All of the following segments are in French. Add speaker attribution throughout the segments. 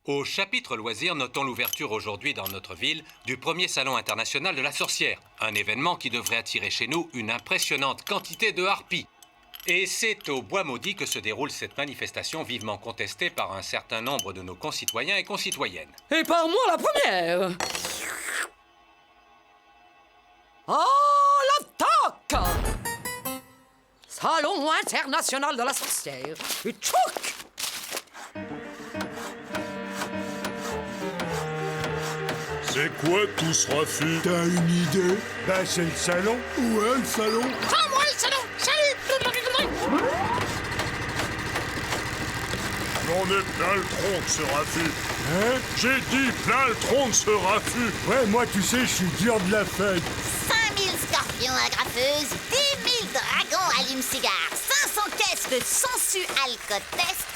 Speaker 1: Au chapitre loisirs, notons l'ouverture aujourd'hui dans notre ville du premier salon international de la sorcière. Un événement qui devrait attirer chez nous une impressionnante quantité de harpies. Et c'est au Bois Maudit que se déroule cette manifestation vivement contestée par un certain nombre de nos concitoyens et concitoyennes.
Speaker 2: Et par moi la première! À l'attaque! Salon international de la sorcière. Et tchouc!
Speaker 3: C'est quoi tout ce raffut?
Speaker 4: T'as une idée? Ben c'est le salon. Où est le salon?
Speaker 5: Prends-moi le salon! Salut!
Speaker 3: J'en ai plein le tronc de ce raffut.
Speaker 4: Hein?
Speaker 3: J'ai dit plein le tronc de ce raffut.
Speaker 4: Ouais, moi tu sais, je suis dur de la fête.
Speaker 5: 5000 scorpions agrafeuses, 10 000 dragons allume-cigares, 500 caisses de sangsues alcotest.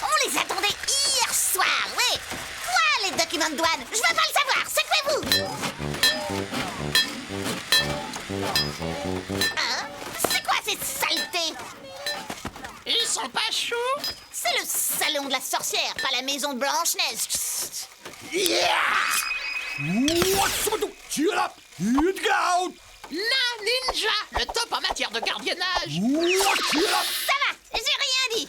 Speaker 5: On les attendait hier soir, oui! Quoi, les documents de douane? Je veux pas le savoir! Secouez-vous! Hein? C'est quoi cette saleté? Ils sont pas chauds? C'est le salon de la sorcière, pas la maison de Blanche-Neige. Na Ninja, le top en matière de gardiennage. Ça va, j'ai rien dit.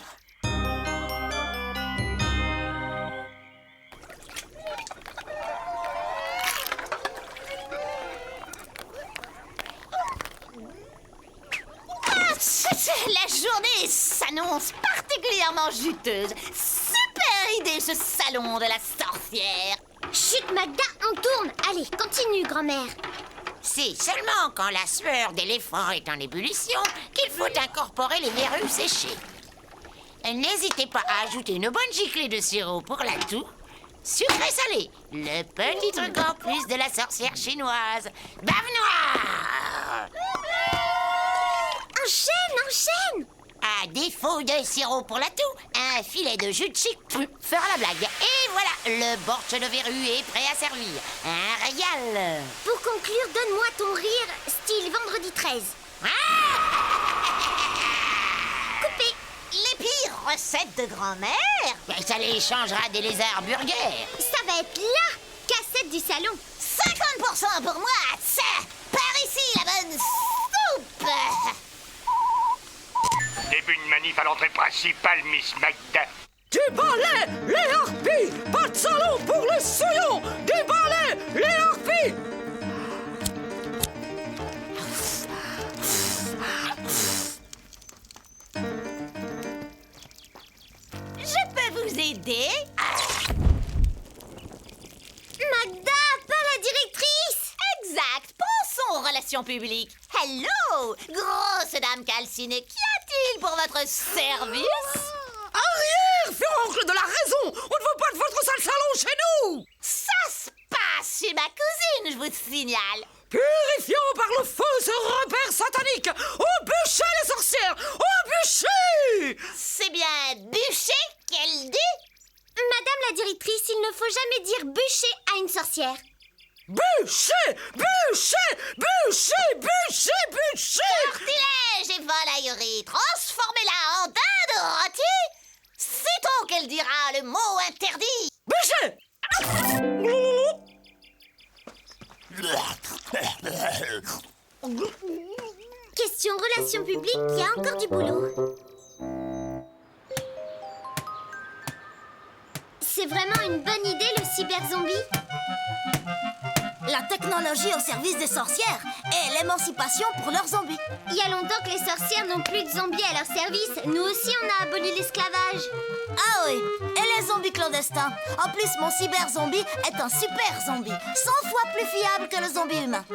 Speaker 5: La journée s'annonce particulièrement juteuse. Super idée, ce salon de la sorcière.
Speaker 6: Chut, Magda, on tourne. Allez, continue, grand-mère.
Speaker 5: C'est seulement quand la sueur d'éléphant est en ébullition qu'il faut incorporer les verrues séchées. N'hésitez pas à ajouter une bonne giclée de sirop pour la toux. Sucré-salé, le petit truc en plus de la sorcière chinoise. Bave noire!
Speaker 6: Enchaîne!
Speaker 5: À défaut de sirop pour la toux, un filet de jus de chic fera la blague. Et voilà, le bortsch de verrue est prêt à servir. Un régal.
Speaker 6: Pour conclure, donne-moi ton rire, style vendredi 13. Coupé.
Speaker 5: Les pires recettes de grand-mère? Ben, ça les changera des lézards burgers.
Speaker 6: Ça va être la cassette du salon.
Speaker 5: 50% pour moi, ça. Par ici, la bonne soupe.
Speaker 7: Début de manif à l'entrée principale, Miss Magda.
Speaker 2: Du balai, les harpies! Pas de salon pour les souillons! Du balai, les harpies!
Speaker 5: Je peux vous aider?
Speaker 6: Magda, pas la directrice!
Speaker 5: Exact, pensons aux relations publiques. Hello, grosse dame calcinée, qu'y a-t-il pour votre service?
Speaker 2: Arrière, fioncle de la raison! On ne veut pas de votre sale salon chez nous!
Speaker 5: Ça se passe chez ma cousine, je vous signale.
Speaker 2: Purifiant par le feu ce repère satanique! Au bûcher les sorcières! Au bûcher!
Speaker 5: C'est bien bûcher qu'elle dit?
Speaker 6: Madame la directrice, il ne faut jamais dire bûcher à une sorcière.
Speaker 2: Bûcher! Bûcher! Bûcher! Bûcher! Bûcher!
Speaker 5: Sortilège et volaillerie, transformez-la en dinde rôtie. Sitôt qu'elle dira le mot interdit.
Speaker 2: Bûcher!
Speaker 6: Question relations publiques, il y a encore du boulot. C'est vraiment une bonne idée, le cyber-zombie?
Speaker 8: La technologie au service des sorcières et l'émancipation pour leurs zombies.
Speaker 6: Il y a longtemps que les sorcières n'ont plus de zombies à leur service. Nous aussi, on a aboli l'esclavage.
Speaker 8: Ah oui, et les zombies clandestins. En plus, mon cyber-zombie est un super zombie, 100 fois plus fiable que le zombie humain.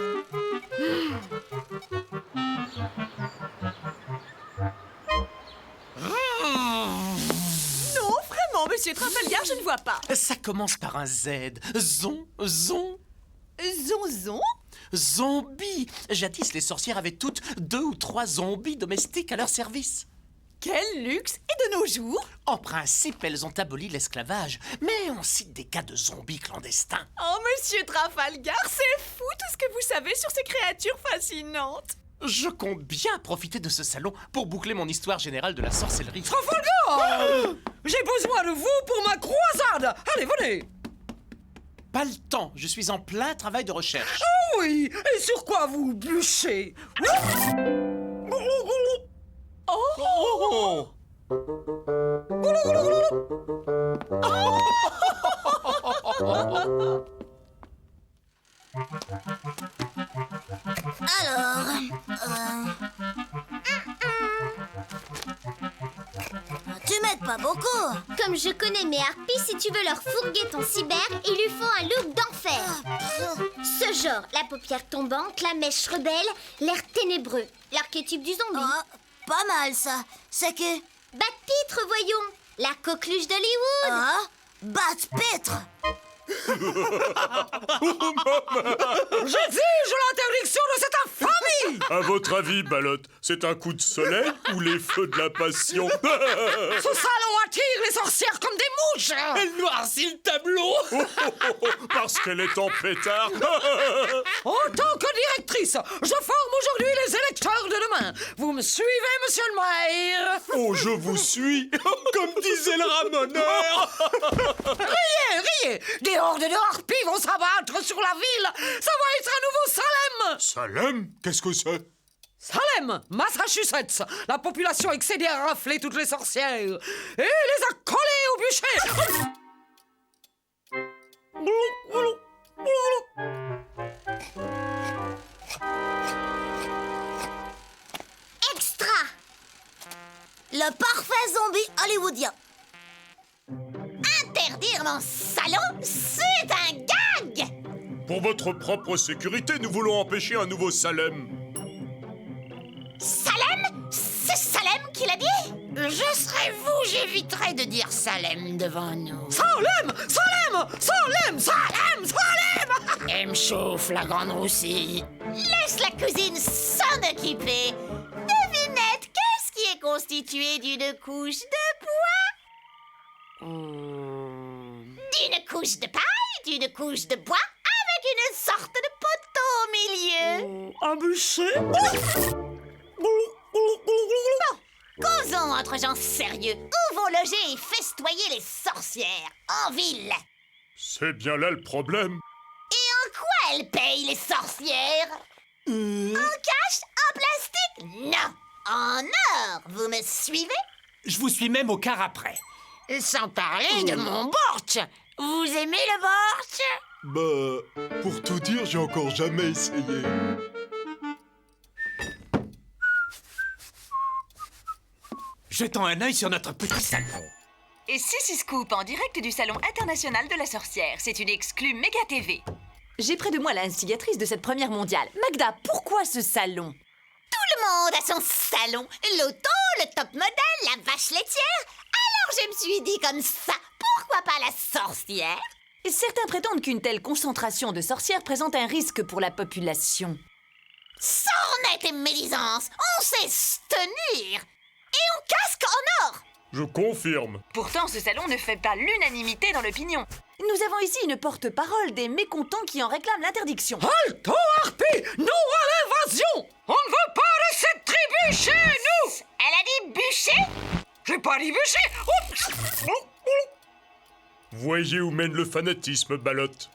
Speaker 9: Non, vraiment, monsieur Trafalgar, je ne vois pas.
Speaker 10: Ça commence par un Z. Zonzon. Zombie. Jadis, les sorcières avaient toutes 2 ou 3 zombies domestiques à leur service.
Speaker 9: Quel luxe! Et de nos jours?
Speaker 10: En principe, elles ont aboli l'esclavage, mais on cite des cas de zombies clandestins.
Speaker 9: Oh, monsieur Trafalgar, c'est fou tout ce que vous savez sur ces créatures fascinantes.
Speaker 10: Je compte bien profiter de ce salon pour boucler mon histoire générale de la sorcellerie.
Speaker 2: Trafalgar! J'ai besoin de vous pour ma croisade. Allez, venez.
Speaker 10: Pas le temps, je suis en plein travail de recherche.
Speaker 2: Ah oui, et sur quoi vous bûchez?
Speaker 10: Oh!
Speaker 8: Alors... Tu m'aides pas beaucoup.
Speaker 6: Comme je connais mes harpies, si tu veux leur fourguer ton cyber, il lui faut un look d'enfer. Ce genre, la paupière tombante, la mèche rebelle, l'air ténébreux, l'archétype du zombie.
Speaker 8: Oh, pas mal ça. C'est que...
Speaker 6: Bat-pitre, voyons. La coqueluche d'Hollywood.
Speaker 8: Ah, Bat-pitre.
Speaker 2: J'exige l'interdiction de cette infamie.
Speaker 3: À votre avis, Ballotte, c'est un coup de soleil ou les feux de la passion?
Speaker 2: Ce salon attire les sorcières comme des mouches.
Speaker 10: Elle noircit le tableau.
Speaker 3: Parce qu'elle est en pétard.
Speaker 2: En tant que directrice, je forme aujourd'hui les électeurs de demain. Vous me suivez, monsieur le maire?
Speaker 3: Oh, je vous suis.
Speaker 10: Comme disait le ramoneur.
Speaker 2: Riez. Des hordes de harpies vont s'abattre sur la ville. Ça va être un nouveau Salem.
Speaker 3: Salem? Qu'est-ce que c'est?
Speaker 2: Salem, Massachusetts. La population excédée a raflé toutes les sorcières et les a collées au bûcher.
Speaker 6: Extra.
Speaker 8: Le parfait zombie hollywoodien.
Speaker 5: Interdire mon salon, c'est un gag.
Speaker 3: Pour votre propre sécurité, nous voulons empêcher un nouveau Salem.
Speaker 5: Salem? C'est Salem qui l'a dit? Je serais vous, j'éviterais de dire Salem devant nous.
Speaker 2: Salem.
Speaker 5: Elle me chauffe, la grande roussie. Laisse la cousine s'en occuper. Devinette, qu'est-ce qui est constitué d'une couche de bois? D'une couche de paille, d'une couche de bois, avec une sorte de poteau au milieu.
Speaker 2: Un bûcher.
Speaker 5: Bon, causons entre gens sérieux. Où vont loger et festoyer les sorcières? En ville.
Speaker 3: C'est bien là le problème.
Speaker 5: Et en quoi elles payent les sorcières? En cash? En plastique? Non. En or. Vous me suivez?
Speaker 10: Je vous suis même au quart après.
Speaker 5: Sans parler de mon bortsch. Vous aimez le bortsch?
Speaker 3: Bah, pour tout dire, j'ai encore jamais essayé.
Speaker 10: Jetons un œil sur notre petit salon.
Speaker 9: Et Sissi Scoop en direct du Salon international de la sorcière. C'est une exclue méga TV. J'ai près de moi l'instigatrice de cette première mondiale. Magda, pourquoi ce salon?
Speaker 5: Tout le monde a son salon. L'auto, le top modèle, la vache laitière. Alors je me suis dit comme ça, pourquoi pas la sorcière?
Speaker 9: Certains prétendent qu'une telle concentration de sorcières présente un risque pour la population.
Speaker 5: Sornette et médisance, on sait se tenir. Et on casque en or.
Speaker 3: Je confirme.
Speaker 9: Pourtant, ce salon ne fait pas l'unanimité dans l'opinion. Nous avons ici une porte-parole des mécontents qui en réclament l'interdiction.
Speaker 2: Halte aux harpies. Non à l'invasion. On ne veut pas de cette tribu chez nous.
Speaker 5: Elle a dit bûcher?
Speaker 2: J'ai pas dit bûcher. Oups.
Speaker 3: Voyez où mène le fanatisme, Ballotte.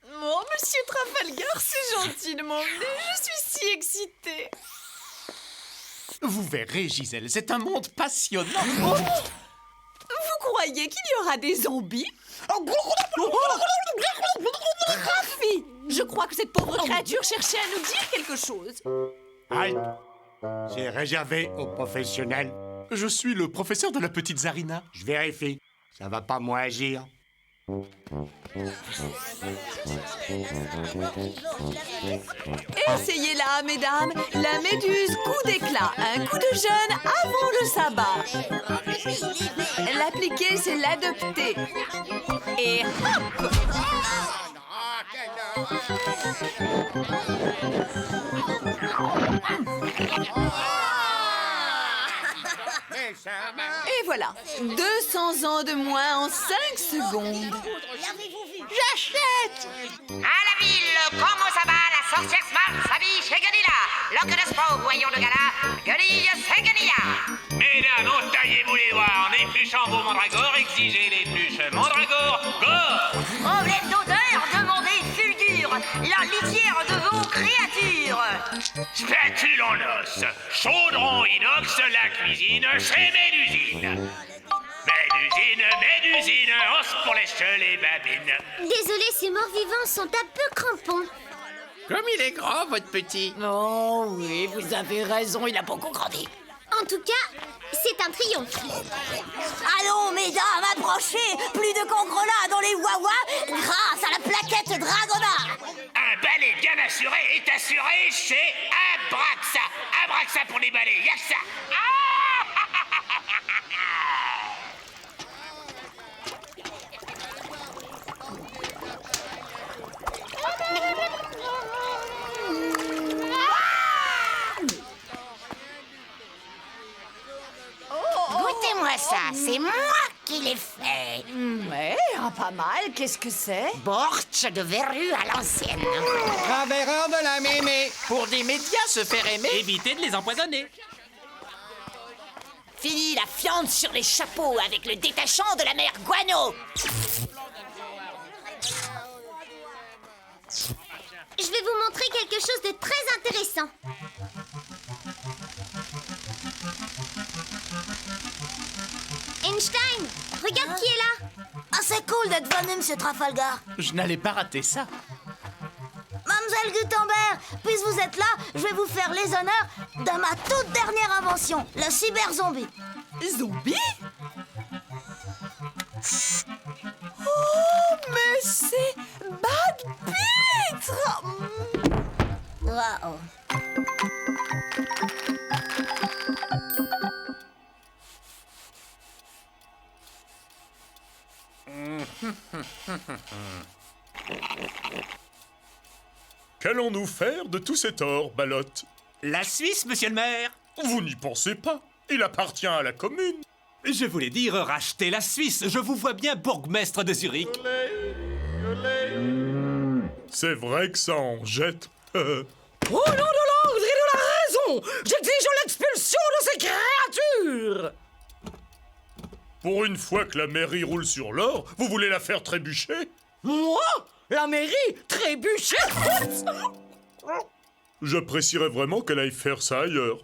Speaker 9: Oh, monsieur Trafalgar, c'est gentil de m'emmener. Je suis si excitée.
Speaker 10: Vous verrez, Gisèle, c'est un monde passionnant.
Speaker 9: Vous croyez qu'il y aura des zombies? Rafi, je crois que cette pauvre créature cherchait à nous dire quelque chose.
Speaker 4: Halte. C'est réservé aux professionnels.
Speaker 10: Je suis le professeur de la petite Zarina.
Speaker 4: Je vérifie. Ça va pas moins agir.
Speaker 9: Essayez-la, mesdames. La méduse coup d'éclat. Un coup de jeûne avant le sabbat. L'appliquer, c'est l'adopter. Et hop! Et voilà, 200 ans de moins en 5 secondes.
Speaker 5: J'achète! À la ville, comment ça va, la sorcière Smart s'habille Cheganila, l'Ocodaspo, voyons le gala, Guenille Cheganila.
Speaker 7: Mesdames, entaillez-vous les doigts en épluchant vos mandragores, exigez l'épluche mandragore, go!
Speaker 9: Problème d'odeur, demandez fulgure, la litière de vos créatures.
Speaker 7: Spatule en os, chaudron inox, la cuisine, c'est Médusine. Médusine, os pour les les babines.
Speaker 6: Désolé, ces morts-vivants sont un peu crampons.
Speaker 10: Comme il est grand, votre petit.
Speaker 2: Oh oui, vous avez raison, il a beaucoup grandi.
Speaker 6: En tout cas, c'est un triomphe.
Speaker 8: Allons, mesdames, approchez. Plus de congrelats dans les wawas grâce à la plaquette Dragona.
Speaker 7: Un balai bien assuré est assuré chez Abraxa. Abraxa pour les balais, y'a que ça.
Speaker 5: Goûtez-moi ça, c'est moi qui l'ai fait.
Speaker 9: Ouais, pas mal, qu'est-ce que c'est?
Speaker 5: Bortsch de verrue à l'ancienne.
Speaker 10: Travers de la mémé. Pour des médias se faire aimer. Évitez de les empoisonner.
Speaker 9: Fini la fiente sur les chapeaux avec le détachant de la mère Guano.
Speaker 6: Je vais vous montrer quelque chose de très intéressant. Einstein, regarde qui est là.
Speaker 8: Ah, c'est cool d'être venu, monsieur Trafalgar.
Speaker 10: Je n'allais pas rater ça.
Speaker 8: Mademoiselle Gutenberg, puisque vous êtes là, je vais vous faire les honneurs de ma toute dernière invention, le cyber-zombie.
Speaker 9: Zombie? Oh, mais c'est Bad Pitre!
Speaker 8: Waouh.
Speaker 3: Qu'allons-nous faire de tout cet or, Balotte?
Speaker 10: La Suisse, monsieur le maire.
Speaker 3: Vous n'y pensez pas. Il appartient à la commune.
Speaker 10: Je voulais dire racheter la Suisse. Je vous vois bien bourgmestre de Zurich.
Speaker 3: C'est vrai que ça en jette.
Speaker 2: Au nom de l'ordre et de la raison, j'exige l'expulsion de ces créatures.
Speaker 3: Pour une fois que la mairie roule sur l'or, vous voulez la faire trébucher?
Speaker 2: Moi? La mairie? Trébucher?
Speaker 3: J'apprécierais vraiment qu'elle aille faire ça ailleurs.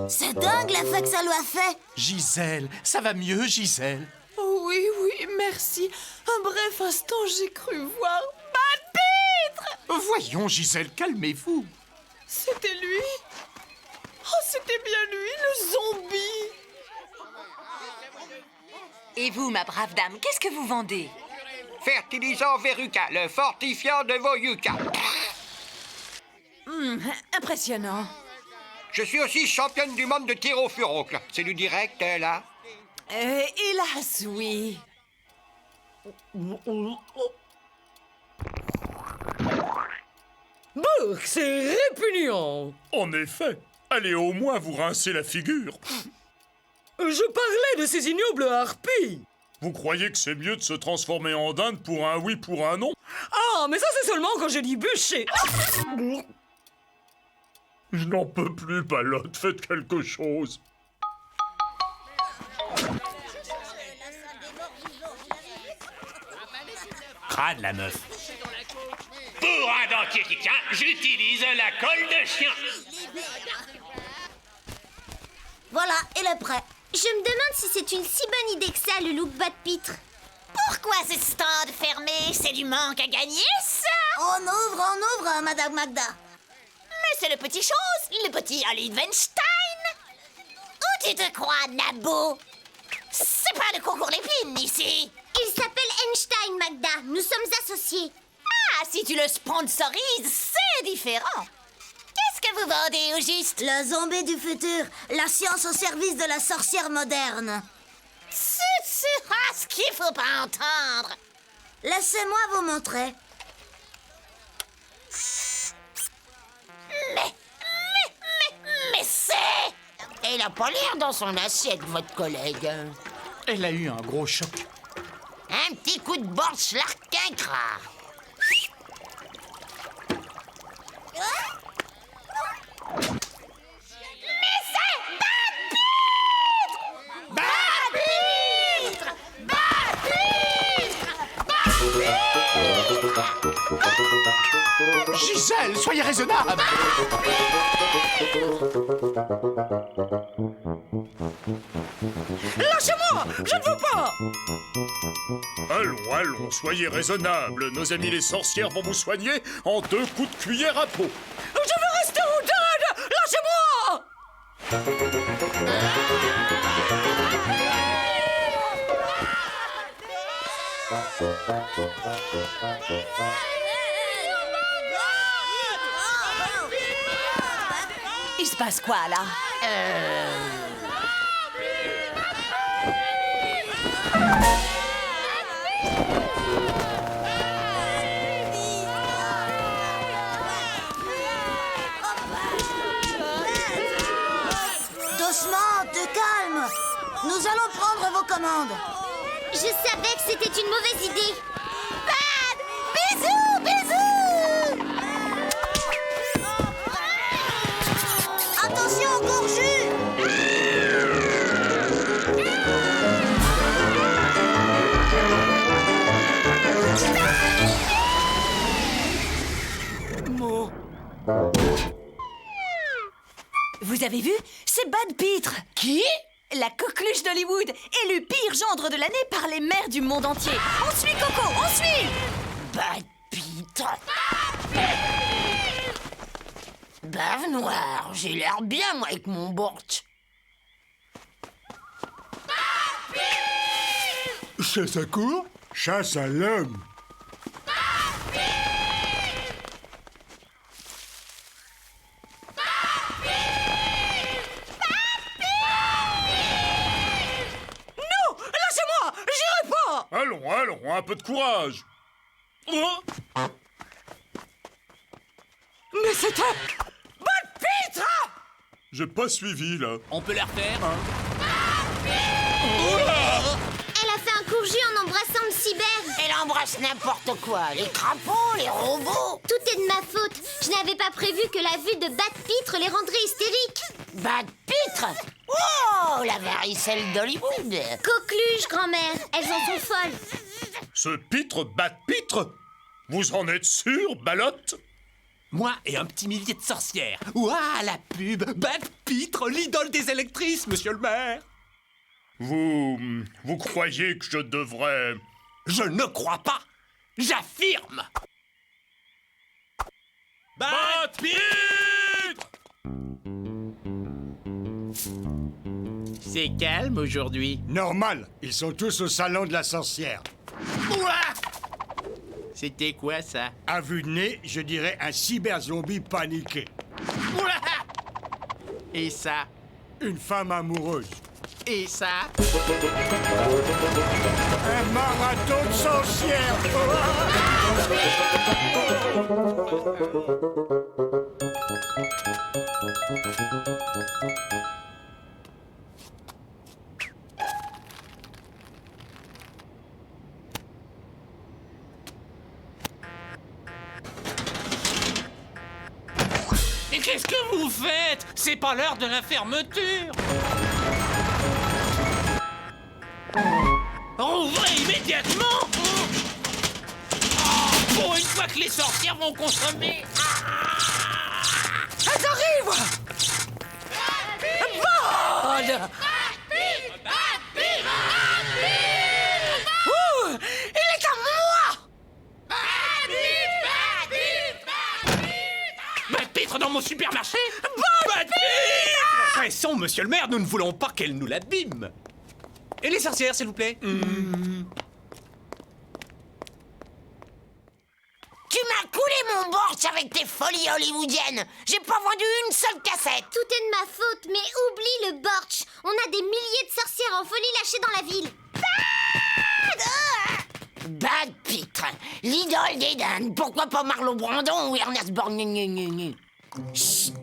Speaker 8: C'est dingue l'effet que ça lui a fait.
Speaker 10: Gisèle, ça va mieux, Gisèle.
Speaker 9: Oui, merci. Un bref instant, j'ai cru voir Bad Pitre!
Speaker 10: Voyons, Gisèle, calmez-vous.
Speaker 9: C'était lui? Oh, c'était bien lui, le zombie! Et vous, ma brave dame, qu'est-ce que vous vendez?
Speaker 7: Fertilisant Verruca, le fortifiant de vos yucca.
Speaker 9: Impressionnant.
Speaker 7: Je suis aussi championne du monde de tir au furocle. C'est du direct, là?
Speaker 9: Hélas, oui.
Speaker 2: Burk, c'est répugnant.
Speaker 3: En effet. Allez au moins vous rincer la figure.
Speaker 2: Je parlais de ces ignobles harpies.
Speaker 3: Vous croyez que c'est mieux de se transformer en dinde pour un oui, pour un non?
Speaker 2: Ah, mais ça c'est seulement quand je dis bûcher.
Speaker 3: Je n'en peux plus, Balotte. Faites quelque chose.
Speaker 10: Crade, la meuf.
Speaker 7: Pour un dentier qui tient, j'utilise la colle de chien.
Speaker 8: Voilà, il est prêt.
Speaker 6: Je me demande si c'est une si bonne idée que ça, le look Bad Pitre.
Speaker 5: Pourquoi ce stand fermé? C'est du manque à gagner, ça?
Speaker 8: On ouvre, Madame Magda.
Speaker 5: Mais c'est le petit chose, le petit Olivenstein. Où tu te crois, Nabo? C'est pas le concours l'épine, ici.
Speaker 6: Il s'appelle Einstein, Magda. Nous sommes associés.
Speaker 5: Ah, si tu le sponsorises, c'est différent. Qu'est-ce que vous vendez, au juste?
Speaker 8: Le zombie du futur, la science au service de la sorcière moderne.
Speaker 5: Ah, ce qu'il faut pas entendre.
Speaker 8: Laissez-moi vous montrer.
Speaker 5: Mais c'est... Il a pas l'air dans son assiette, votre collègue.
Speaker 10: Elle a eu un gros choc.
Speaker 5: Un petit coup de borche l'arquincra.
Speaker 10: Gisèle, soyez raisonnable.
Speaker 2: Lâchez-moi! Je ne veux pas!
Speaker 3: Allons, allons, soyez raisonnables. Nos amis les sorcières vont vous soigner en 2 coups de cuillère à peau.
Speaker 2: Je veux rester au dinde! Lâchez-moi!
Speaker 9: Il se passe quoi, là?
Speaker 8: Doucement, te calme. Nous allons prendre vos commandes.
Speaker 6: Je savais que c'était une mauvaise idée.
Speaker 8: Bisous, bisous. Attention au gorgeux.
Speaker 9: Vous avez vu? C'est Bad Pitre.
Speaker 2: Qui?
Speaker 9: La coqueluche d'Hollywood, élue pire gendre de l'année par les maires du monde entier. On suit, Coco, on suit!
Speaker 5: Bad Pitre. Bave noire, j'ai l'air bien, moi, avec mon bortsch.
Speaker 4: Chasse à cour, chasse à l'homme.
Speaker 3: Allons, allons, un peu de courage. Oh,
Speaker 2: Mais c'était... Bad Pitre!
Speaker 3: j'ai pas suivi, là.
Speaker 10: On peut la refaire?
Speaker 6: Elle a fait un courju en embrassant le cyber.
Speaker 5: Elle embrasse n'importe quoi, les crapauds, les robots.
Speaker 6: Tout est de ma faute. Je n'avais pas prévu que la vue de Bad Pitre les rendrait hystériques.
Speaker 5: Bad Pitre. Oh, la varicelle d'Hollywood.
Speaker 6: Coqueluche, grand-mère. Elles en sont folles.
Speaker 3: Ce pitre bat pitre? Vous en êtes sûr, Balotte?
Speaker 10: Moi et un petit millier de sorcières. Ouah, la pub! Bad Pitre, l'idole des électrices, monsieur le maire!
Speaker 3: Vous croyez que je devrais...
Speaker 10: Je ne crois pas! J'affirme! Bad Pitre! C'est calme aujourd'hui.
Speaker 4: Normal, ils sont tous au salon de la sorcière.
Speaker 10: Ouah! C'était quoi ça?
Speaker 4: À vue de nez, je dirais un cyber-zombie paniqué.
Speaker 10: Ouah! Et ça?
Speaker 4: Une femme amoureuse.
Speaker 10: Et ça?
Speaker 4: Un marathon de sorcières.
Speaker 10: Et qu'est-ce que vous faites? C'est pas l'heure de la fermeture! Rouvrez immédiatement! Pour une fois que les sorcières vont consommer!
Speaker 2: Elles arrivent! Bad! Ouh, il est à moi!
Speaker 10: Bad Pitre dans mon supermarché? Bad Pitre! Pressons, monsieur le maire, nous ne voulons pas qu'elle nous l'abîme! Et les sorcières, s'il vous plaît?
Speaker 5: Tu m'as coulé mon bortsch avec tes folies hollywoodiennes. J'ai pas vendu une seule cassette.
Speaker 6: Tout est de ma faute, mais oublie le bortsch. On a des milliers de sorcières en folie lâchées dans la ville.
Speaker 5: Bad Pitre, l'idole des dindes. Pourquoi pas Marlon Brandon ou Ernest Borgnoni?
Speaker 6: Chut!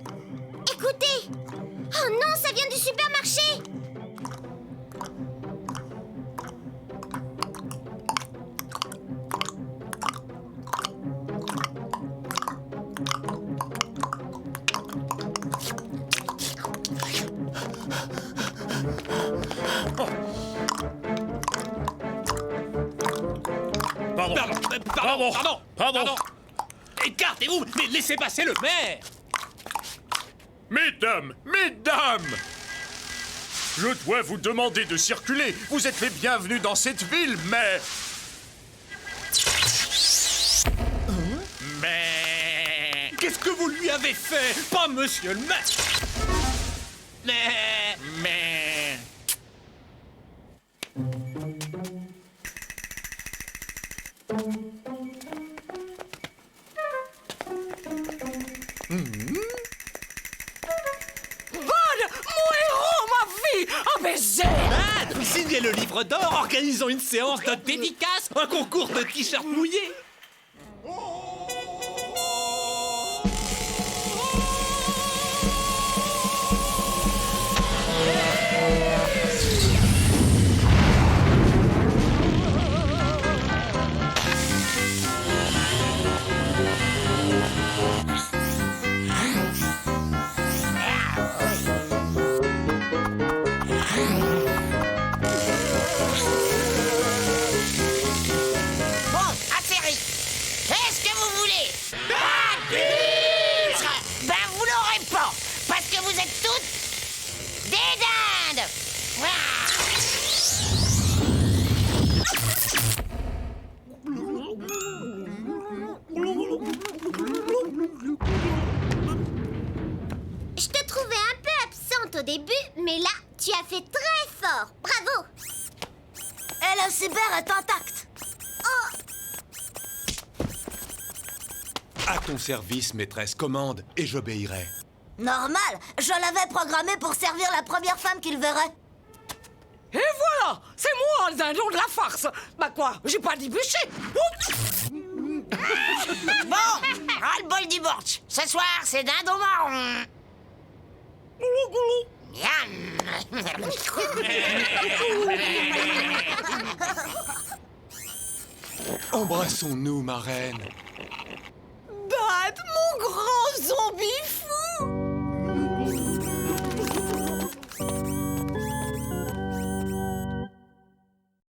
Speaker 6: Écoutez! Oh non, ça vient du supermarché!
Speaker 3: Pardon.
Speaker 10: Écartez-vous, mais laissez passer le maire.
Speaker 3: Mesdames, je dois vous demander de circuler. Vous êtes les bienvenus dans cette ville, mais...
Speaker 10: Qu'est-ce que vous lui avez fait? Pas monsieur le maire.
Speaker 2: Mon héros, ma vie, un baiser.
Speaker 10: Signez le livre d'or, organisons une séance de dédicace, un concours de t-shirts mouillés.
Speaker 5: Bon, atterri. Qu'est-ce que vous voulez? Arbitre! Ben, vous l'aurez pas, parce que vous êtes toutes des dindes.
Speaker 6: Je te trouvais un peu absente au début, mais là, tu as fait très fort. Bravo.
Speaker 8: Et le cyber est intact.
Speaker 1: À ton service, maîtresse, commande, et j'obéirai.
Speaker 8: Normal, je l'avais programmé pour servir la première femme qu'il verrait.
Speaker 2: Et voilà, c'est moi le dindon de la farce. Bah quoi, j'ai pas débuché. Oups.
Speaker 5: Bon, ras-le-bol du bortsch. Ce soir, c'est dindon marron. Miam.
Speaker 1: Embrassons-nous, ma reine.
Speaker 2: Dad, mon